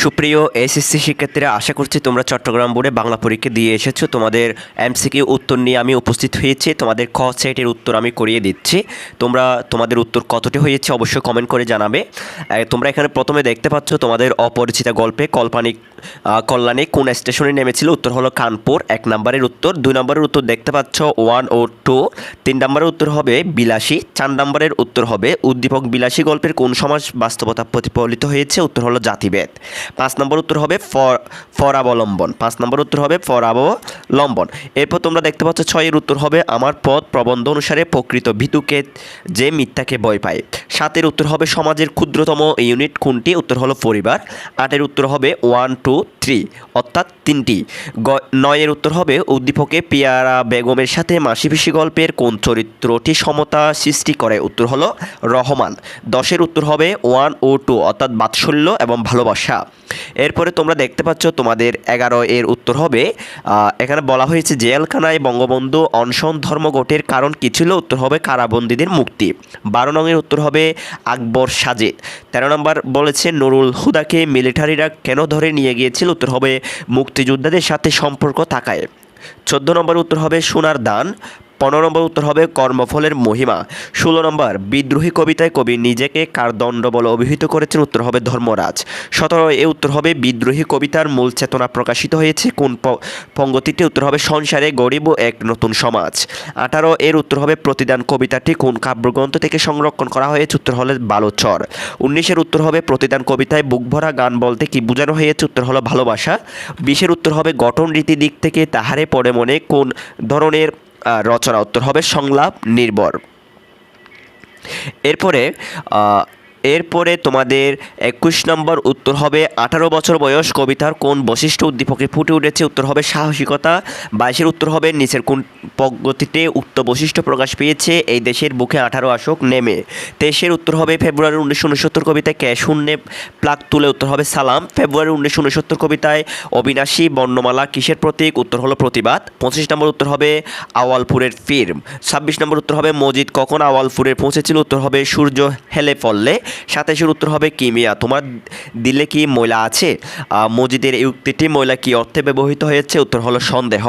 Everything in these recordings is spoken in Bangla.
সুপ্রিয় এসএসসি শিক্ষার্থীরা, আশা করছি তোমরা চট্টগ্রাম বোর্ডে বাংলা পরীক্ষা দিয়ে এসেছো। তোমাদের এমসিকিউ উত্তর নিয়ে আমি উপস্থিত হয়েছি। তোমাদের ক সেটের উত্তর আমি করিয়ে দিচ্ছি। তোমাদের উত্তর কতটি হয়েছে অবশ্যই কমেন্ট করে জানাবে। তোমরা এখানে প্রথমে দেখতে পাচ্ছ তোমাদের অপরিচিতা গল্পে কল্যাণী কোন স্টেশনে নেমেছিল। উত্তর হলো কানপুর, 1 নম্বরের উত্তর। 2 নম্বরের উত্তর দেখতে পাচ্ছ 1 ও 2। 3 নম্বরের উত্তর হবে বিলাসী। 4 নম্বরের উত্তর হবে উদ্দীপক বিলাসী গল্পের কোন সমাজ বাস্তবতা প্রতিফলিত হয়েছে। উত্তর হলো জাতিভেদ। 5 নম্বর উত্তর হবে ফরাবলম্বন। 5 নম্বর উত্তর হবে ফরাবলম্বন। এরপর তোমরা দেখতে পাচ্ছ 6 এর উত্তর হবে আমার পথ প্রবন্ধ অনুসারে প্রকৃত ভীতুকে যে মিথ্যাকে ভয় পায়। 7 এর উত্তর হবে সমাজের ক্ষুদ্রতম ইউনিট কোনটি। উত্তর হলো পরিবার। 8 এর উত্তর হবে 1, 2, 3 অর্থাৎ 3টি। 9 এর উত্তর হবে উদ্দীপকে পিয়ারা বেগমের সাথে মাসিপিসি গল্পের কোন চরিত্রটি সমতা সৃষ্টি করে। উত্তর হলো রহমান। 10 এর উত্তর হবে 1 ও 2 অর্থাৎ বাৎসল্য এবং ভালোবাসা। এরপরে তোমরা দেখতে পাচ্ছ তোমাদের 11 এর উত্তর হবে এখানে বলা হয়েছে জেলখানায় বঙ্গবন্ধু অনশন ধর্মঘটের কারণ কী ছিল। উত্তর হবে কারাবন্দীদের মুক্তি। 12 নংয়ের উত্তর হবে আকবর সাজেদ। 13 নম্বর বলেছে নুরুল হুদাকে মিলিটারিরা কেন ধরে নিয়ে গিয়েছিল। উত্তর হবে মুক্তিযোদ্ধাদের সাথে সম্পর্ক থাকায়। 14 নম্বর উত্তর হবে সোনার দান। 15 নম্বর উত্তর হবে কর্মফলের মহিমা। 16 নম্বর বিদ্রোহী কবিতায় কবি নিজেকে কার দণ্ড বলে অভিহিত করেছেন। উত্তর হবে ধর্মরাজ। 17 এ উত্তর হবে বিদ্রোহী কবিতার মূল চেতনা প্রকাশিত হয়েছে কোন পঙ্গতিতে। উত্তর হবে সংসারে গরিব ও এক নতুন সমাজ। 18 এর উত্তর হবে প্রতিদান কবিতাটি কোন কাব্যগ্রন্থ থেকে সংরক্ষণ করা হয়েছে। উত্তর হলো বালুচর। 19 এর উত্তর হবে প্রতিদান কবিতায় বুক ভরা গান বলতে কি বোঝানো হয়েছে। উত্তর হলো ভালোবাসা। 20 এর উত্তর হবে গঠন রীতি দিক থেকে তাহারে পড়ে মনে কোন ধরনের রচনা। উত্তর হবে সংলাপ নির্ভর। এরপরে তোমাদের 21 নম্বর উত্তর হবে 18 বছর বয়স কবিতার কোন বৈশিষ্ট্য উদ্দীপকে ফুটে উঠেছে। উত্তর হবে সাহসিকতা। 22 এর উত্তর হবে নিচের কোন পদ্ধতিতে উক্ত বৈশিষ্ট্য প্রকাশ পেয়েছে। এই দেশের বুকে 18 আসক নেমে। 23 এর উত্তর হবে ফেব্রুয়ারি 1969 কবিতায় কে শূন্যে প্লাক তুলে। উত্তর হবে সালাম। ফেব্রুয়ারি 1969 কবিতায় অবিনাশী বর্ণমালা কিসের প্রতীক। উত্তর হলো প্রতিবাদ। 25 নম্বর উত্তর হবে আওয়ালপুরের ফিল্ম। 26 নম্বর উত্তর হবে মজিদ কখন আওয়ালপুরে পৌঁছেছিল। উত্তর হবে সূর্য হেলে পড়লে। 27 এর উত্তর হবে কিমিয়া তোমার দিলে কি ময়লা আছে। মজিদের এই উক্তিটি ময়লা কি অর্থে ব্যবহৃত হয়েছে। উত্তর হলো সন্দেহ।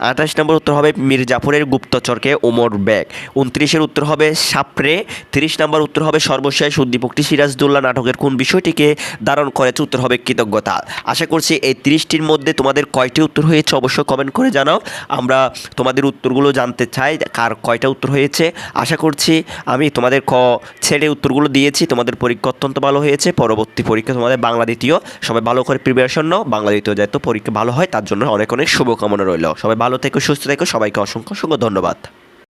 28 নম্বর উত্তর হবে মির্জাপুরের গুপ্তচরকে ওমর বেগ। 29 এর উত্তর হবে সাপড়ে। 30 নম্বর উত্তর হবে সর্বশেষ উদ্দীপকটি সিরাজদৌল্লা নাটকের কোন বিষয়টিকে ধারণ করেছে। উত্তর হবে কৃতজ্ঞতা। আশা করছি এই 30টির মধ্যে তোমাদের কয়টি উত্তর হয়েছে অবশ্যই কমেন্ট করে জানাও। আমরা তোমাদের উত্তরগুলো জানতে চাই কার কয়টা উত্তর হয়েছে। আশা করছি আমি তোমাদের ক ছেড়ে উত্তরগুলো দিয়েছি। তোমাদের পরীক্ষা অত্যন্ত ভালো হয়েছে। পরবর্তী পরীক্ষা তোমাদের বাংলা দ্বিতীয়। সবাই ভালো করে প্রিপারেশন নাও। বাংলা দ্বিতীয় যাতে পরীক্ষা ভালো হয় তার জন্য অনেক অনেক শুভকামনা রইল। সবাই ভালো থেকো, সুস্থ থেকো। সবাইকে অসংখ্য ধন্যবাদ।